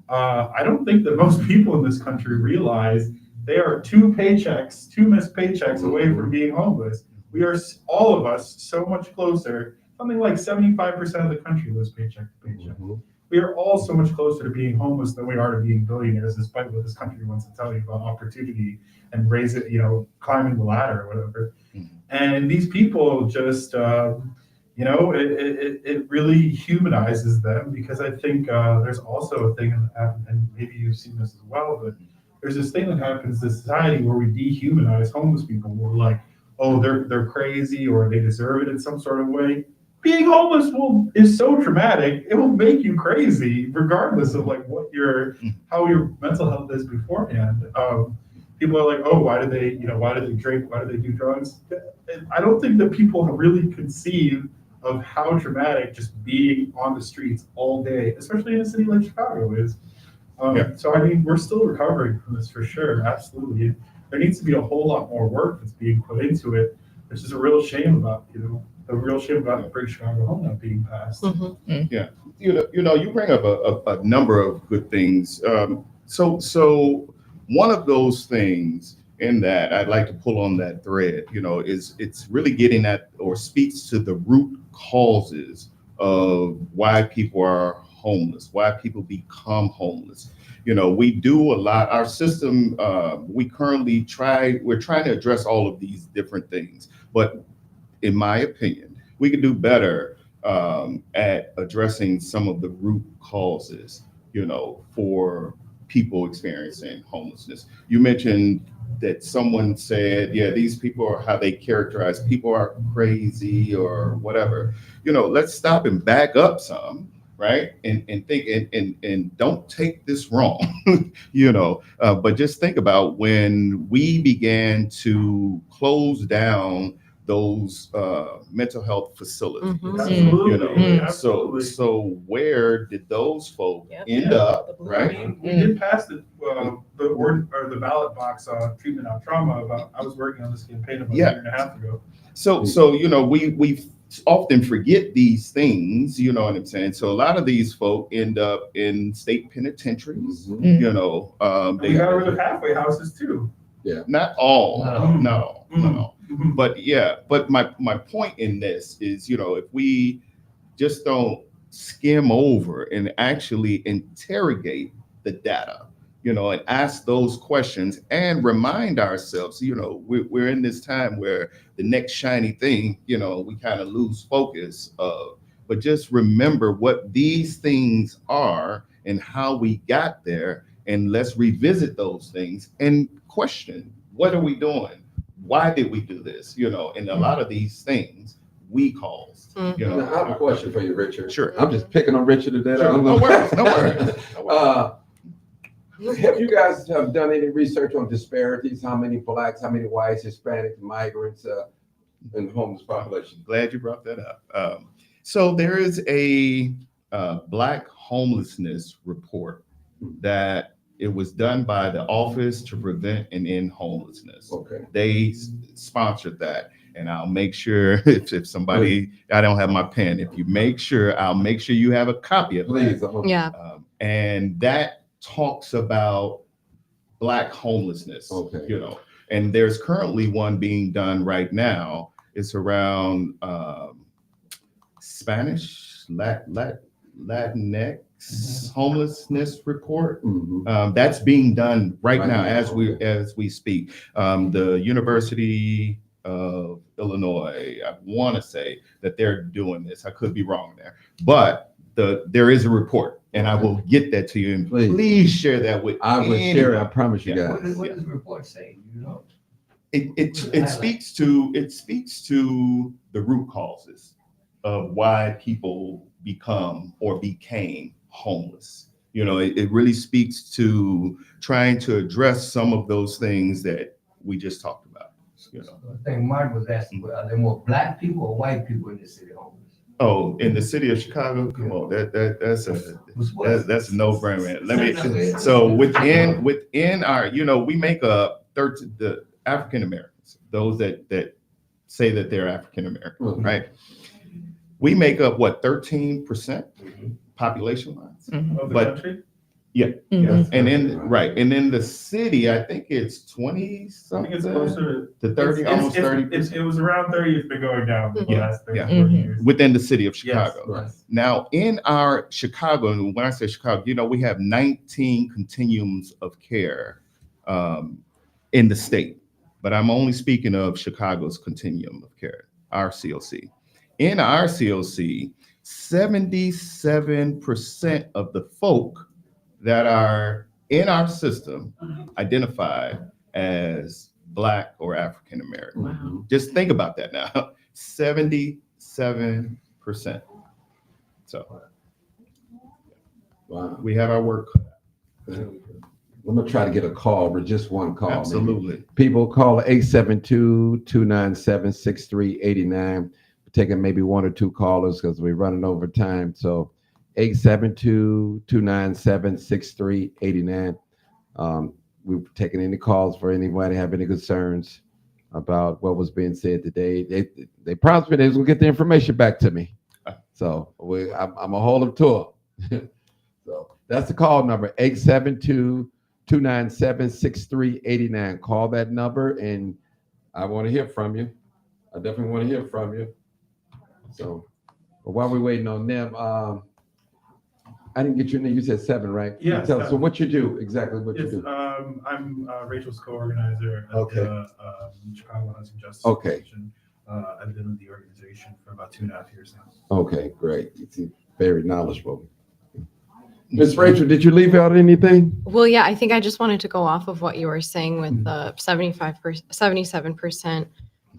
I don't think that most people in this country realize they are 2 missed paychecks away from being homeless. We are, all of us, so much closer. Something like 75% of the country lives paycheck to paycheck. We are all so much closer to being homeless than we are to being billionaires, despite what this country wants to tell you about opportunity and raise it, climbing the ladder or whatever. And these people just, it really humanizes them, because I think there's also a thing that happens, and maybe you've seen this as well, but there's this thing that happens in society where we dehumanize homeless people. We're like, oh, they're crazy, or they deserve it in some sort of way. Being homeless is so traumatic, it will make you crazy, regardless of how your mental health is beforehand. People are like, oh, why do they drink? Why do they do drugs? I don't think that people have really conceived of how traumatic just being on the streets all day, especially in a city like Chicago, is. So I mean, we're still recovering from this for sure, absolutely. There needs to be a whole lot more work that's being put into it, which is a real shame about, the real shame about the Great Chicago Home not being passed. Yeah, you bring up a number of good things. So one of those things in that I'd like to pull on that thread, is it's really getting at, or speaks to, the root causes of why people are homeless, why people become homeless. We do a lot. Our system, we're trying to address all of these different things, but in my opinion, we could do better at addressing some of the root causes, for people experiencing homelessness. You mentioned that someone said, yeah, these people are, how they characterize people are crazy or whatever. Let's stop and back up some, right? And think, and don't take this wrong, but just think about when we began to close down those mental health facilities. Absolutely. So where did those folks end up, right? We did pass the ballot box treatment on trauma. I was working on this campaign about a year and a half ago. So we often forget these things, you know what I'm saying? So a lot of these folk end up in state penitentiaries, We got rid of halfway houses too. Not all, no. Mhm. But my point in this is, if we just don't skim over and actually interrogate the data, and ask those questions and remind ourselves, we're in this time where the next shiny thing, we kind of lose focus of, but just remember what these things are and how we got there. And let's revisit those things and question, what are we doing? Why did we do this? And a lot of these things we caused. Now, I have a question for you, Richard. Sure. I'm just picking on Richard today. Sure. I don't know. No worries. Have you guys have done any research on disparities? How many blacks, how many whites, Hispanics, migrants in the homeless population? Glad you brought that up. So there is a Black homelessness report that it was done by the Office to Prevent and End Homelessness. Okay. They sponsored that. And I'll make sure if somebody, I don't have my pen, if you make sure, I'll make sure you have a copy of Please. that. Yeah. And that talks about Black homelessness, Okay. and there's currently one being done right now. It's around Spanish, Latinx homelessness report. That's being done right now as we speak. The University of Illinois, I want to say that they're doing this. I could be wrong there, but there is a report, and I will get that to you. And please share that with. I will share it. I promise you guys. What does the report say? It speaks to the root causes of why people become or became homeless. It really speaks to trying to address some of those things that we just talked about. I think Martin was asking, are there more Black people or white people in the city homeless? Oh, in the city of Chicago, come on, that's a no-brainer. So within our, we make up the African Americans, those that say that they're African American, right? We make up 13% population wise, Of the country? Yeah. Mhm. And in the city, I think it's 20 I something think it's closer to 30, almost 30%. It was around 30. It's been going down for the last 30, Yeah. 40 years. Within the city of Yes. Chicago. Right. Now, in our Chicago, and when I say Chicago, we have 19 continuums of care in the state, but I'm only speaking of Chicago's continuum of care, our COC. In our COC, 77% of the folk that are in our system identify as Black or African American. Wow. Just think about that now. 77%. So Wow. we have our work cut out. I'm gonna try to get a call, but just one call. Absolutely. People call 872-297-6389. We're taking maybe one or two callers because we're running over time. So 872-297-6389. We're taking any calls for anybody have any concerns about what was being said today. They promised me they was gonna get the information back to me. So I'm gonna hold them to them. So that's the call number, 872-297-6389. Call that number, and I want to hear from you. I definitely want to hear from you. So, but while we're waiting on them, I didn't get your name. You said 7, right? Yeah, So 7. what you do, exactly what you It's, do. I'm Rachel's co-organizer at Okay. the Chicago Housing Justice Okay. Coalition. I've been with the organization for about 2.5 years now. Okay, great. You're very knowledgeable. Miss Rachel, did you leave out anything? Well, yeah, I think I just wanted to go off of what you were saying with the 77%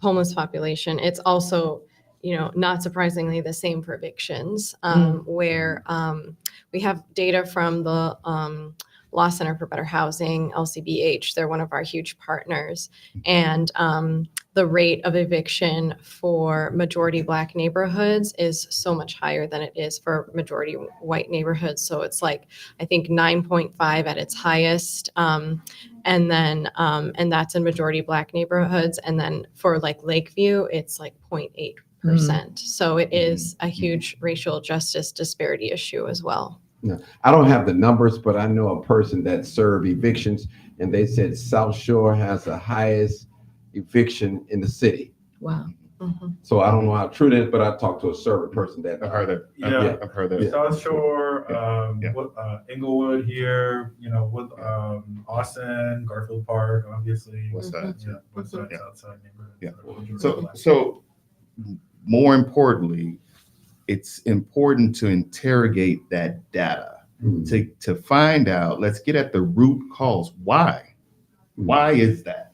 homeless population. It's also, not surprisingly, the same for evictions, where we have data from the Law Center for Better Housing, LCBH. They're one of our huge partners. And the rate of eviction for majority Black neighborhoods is so much higher than it is for majority white neighborhoods. So it's like, I think 9.5 at its highest. And that's in majority Black neighborhoods. And then for like Lakeview, it's like 0.8%. So it is a huge racial justice disparity issue as well. No, I don't have the numbers, but I know a person that served evictions, and they said South Shore has the highest eviction in the city. Wow. Mhm. So I don't know how true that is, but I talked to a server person that I've heard that. Yeah. I've heard that. Yeah. South Shore, Yeah. Englewood here, with Austin, Garfield Park, obviously. West Side. Yeah, West Side, Yeah. South Side neighborhood. Yeah. So more importantly, it's important to interrogate that data to find out. Let's get at the root cause. Why? Why is that?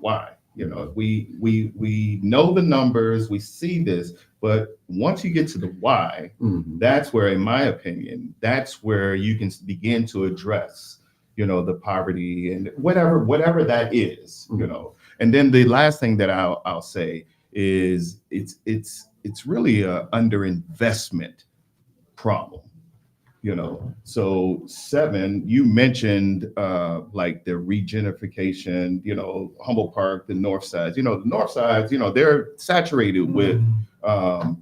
Why? We know the numbers, we see this, but once you get to the why, that's where, in my opinion, that's where you can begin to address, the poverty and whatever that is, And then the last thing that I'll say is it's really a underinvestment problem. So 7, you mentioned like the regentrification, Humboldt Park, the north sides, the north sides, they're saturated with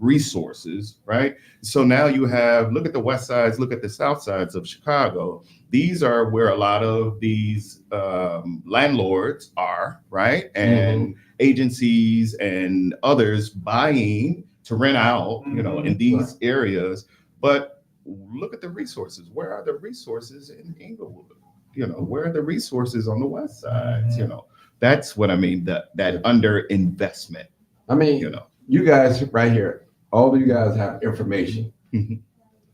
resources, right? So now you look at the west sides, look at the south sides of Chicago. These are where a lot of these landlords are, right? And agencies and others buying to rent out, in these areas. But look at the resources. Where are the resources in Englewood? Where are the resources on the west side? That's what I mean, that underinvestment. I mean, you guys right here, all of you guys have information.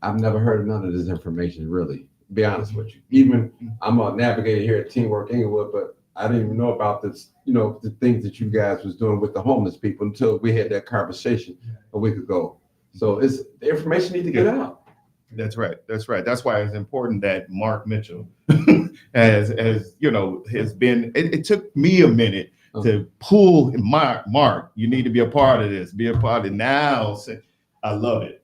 I've never heard of none of this information, really, to be honest with you. Even I'm a navigator here at Teamwork Englewood, but I didn't even know about this, the things that you guys was doing with the homeless people until we had that conversation a week ago. So the information need to get out. That's right. That's why it's important that Mark Mitchell has been. It took me a minute to pull Mark. You need to be a part of this. Be a part of it now. I love it.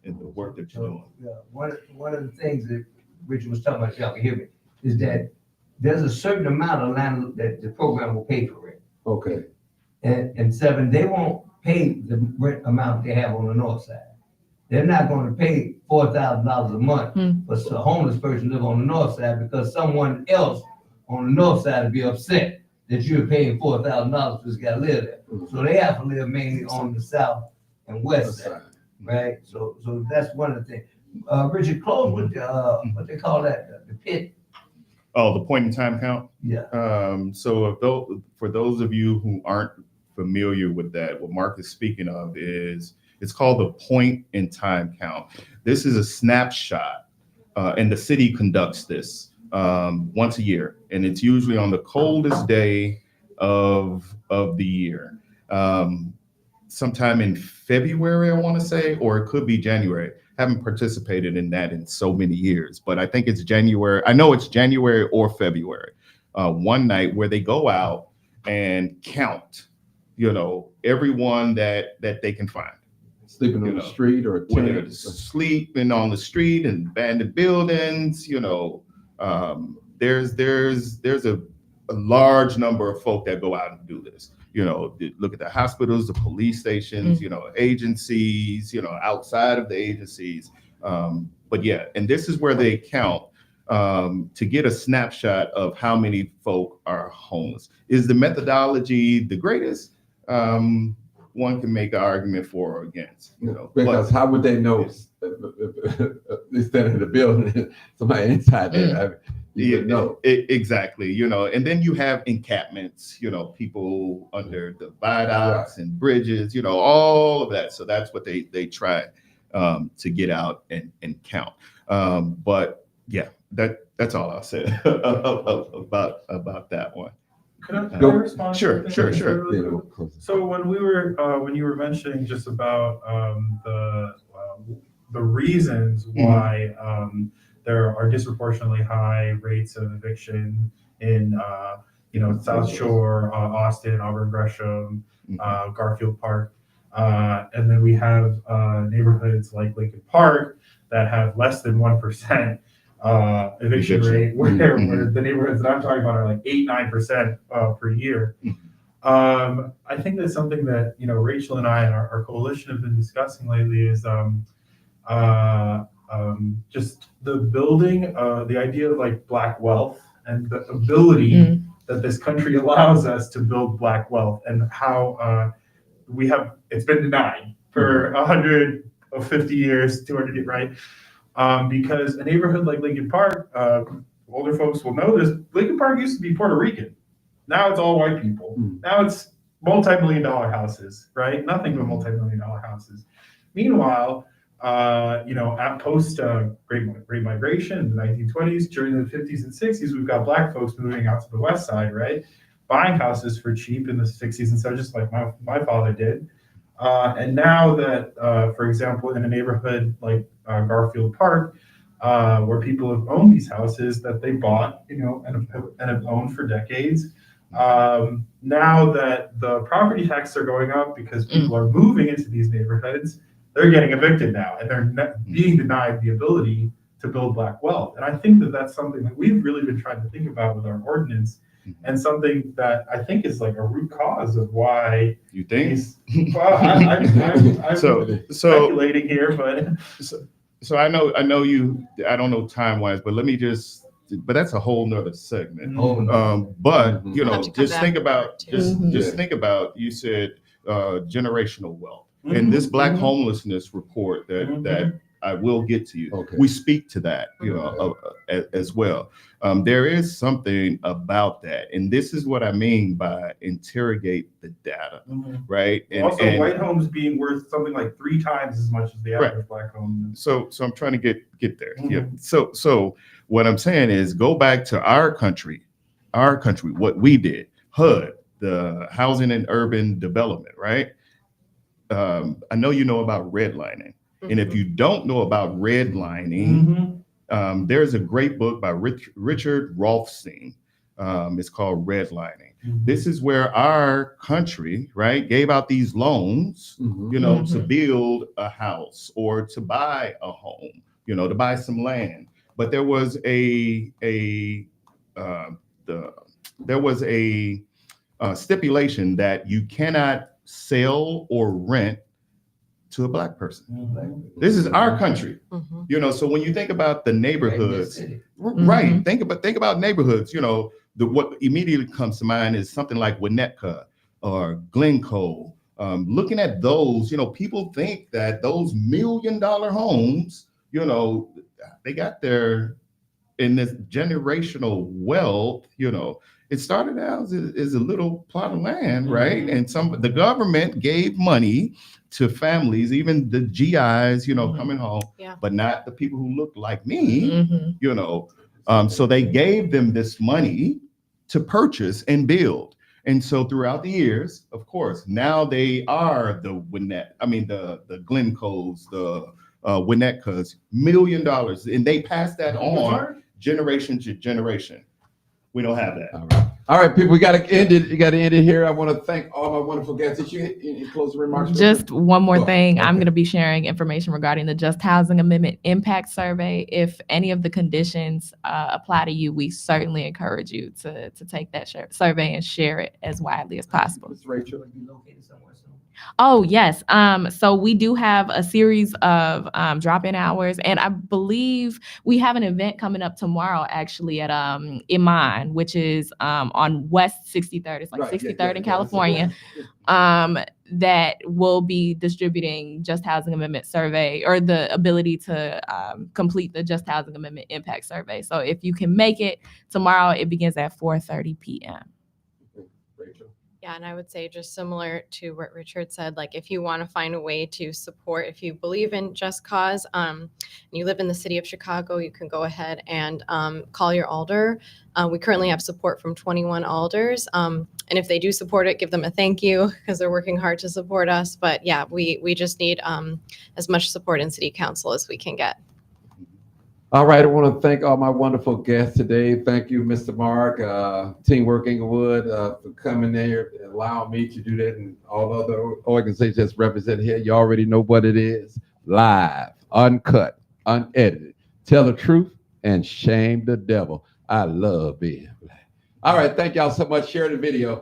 In the work that you're doing. One of the things that Richard was talking about, y'all can hear me, is that there's a certain amount of land that the program will pay for it. Okay. And 7, they won't pay the rent amount they have on the north side. They're not going to pay $4,000 a month for a homeless person to live on the north side, because someone else on the north side would be upset that you're paying $4,000 for this guy to live there. So they have to live mainly on the south and west side, right? So that's one of the things. Richard, close with what they call that, the pit. Oh, the point in time count? Yeah. So for those of you who aren't familiar with that, what Mark is speaking of is, it's called the point in time count. This is a snapshot, and the city conducts this once a year, and it's usually on the coldest day of the year. Sometime in February, I want to say, or it could be January. Haven't participated in that in so many years, but I think it's January. I know it's January or February. One night where they go out and count, everyone that they can find. Sleeping on the street or whether it's sleeping on the street and abandoned buildings, there's a large number of folk that go out and do this. Look at the hospitals, the police stations, agencies, outside of the agencies. But yeah, and this is where they count to get a snapshot of how many folk are homeless. Is the methodology the greatest? One can make an argument for or against, Because how would they know if they stand in the building, somebody inside there? You would know. Exactly, and then you have encampments, people under the viaducts and bridges, all of that. So that's what they try to get out and count. But yeah, that's all I'll say about that one. Can I respond? Sure. So when you were mentioning just about the reasons why there are disproportionately high rates of eviction in South Shore, Austin, Auburn, Gresham, Garfield Park, and then we have neighborhoods like Lincoln Park that have less than 1%. Eviction rate, where the neighborhoods that I'm talking about are like 8-9% per year. I think that's something that Rachel and I and our coalition have been discussing lately is just the building, the idea of like Black wealth and the ability that this country allows us to build Black wealth, and how it's been denied for 150 years, 200 years, right? Because a neighborhood like Lincoln Park, older folks will know this, Lincoln Park used to be Puerto Rican. Now it's all white people. Now it's multi-million-dollar houses, right? Nothing but multi-million-dollar houses. Meanwhile, at post Great Migration in the 1920s, during the 50s and 60s, we've got Black folks moving out to the West Side, right? Buying houses for cheap in the 60s and 70s, just like my father did. And now that, for example, in a neighborhood like Garfield Park, where people have owned these houses that they bought, and have owned for decades, now that the property taxes are going up because people are moving into these neighborhoods, they're getting evicted now, and they're being denied the ability to build Black wealth. And I think that that's something that we've really been trying to think about with our ordinance, and something that I think is like a root cause of why You think? I'm So speculating here, but so I know you. I don't know time wise, but let me just. But that's a whole nother segment. But We'll have to come just back think to about that too. just think about. You said generational wealth. Mhm. And this Black Mhm. homelessness report that I will get to you. Okay. We speak to that, as well. There is something about that, and this is what I mean by interrogate the data, right? And also, and white homes being worth something like 3 times as much as the average Black home. so I'm trying to get there. Yeah. So what I'm saying is go back to our country, what we did, HUD, the Housing and Urban Development, right? I know you know about redlining. And if you don't know about redlining, there's a great book by Richard Rothstein. It's called Redlining. This is where our country, right, gave out these loans, to build a house or to buy a home, to buy some land. But there was a stipulation that you cannot sell or rent to a Black person. This is our country, so when you think about the neighborhoods, right? Think about neighborhoods. What immediately comes to mind is something like Winnetka or Glencoe. Looking at those, people think that those $1 million homes, they got there in this generational wealth. It started out as a little plot of land, right? And the government gave money to families, even the GIs, coming home, but not the people who look like me, so they gave them this money to purchase and build. And so throughout the years, of course, now they are the Glencoes, the Winnetkas, $1 million, and they pass that on generation to generation. We don't have that. All right, people, we got to end it. You got to end it here. I want to thank all my wonderful guests. Did you hit any closing remarks? Just one more Go thing. ahead. I'm Okay. going to be sharing information regarding the Just Housing Amendment Impact Survey. If any of the conditions apply to you, we certainly encourage you to take that survey and share it as widely as possible. Ms. Rachel. Oh, yes. So we do have a series of drop-in hours, and I believe we have an event coming up tomorrow, actually, at Iman, which is on West 63rd. It's like 63rd in California. That will be distributing Just Housing Amendment survey, or the ability to complete the Just Housing Amendment Impact Survey. So if you can make it tomorrow, it begins at 4:30 p.m. Rachel. Yeah, and I would say just similar to what Richard said, like if you want to find a way to support, if you believe in Just Cause, and you live in the city of Chicago, you can go ahead and call your alder. We currently have support from 21 alders. And if they do support it, give them a thank you because they're working hard to support us. But yeah, we just need as much support in city council as we can get. All right, I want to thank all my wonderful guests today. Thank you, Mr. Mark, Teamwork Englewood, for coming there and allowing me to do that, and all other organizations that's represented here. You already know what it is. Live, uncut, unedited. Tell the truth and shame the devil. I love being black. All right, thank y'all so much. Share the video.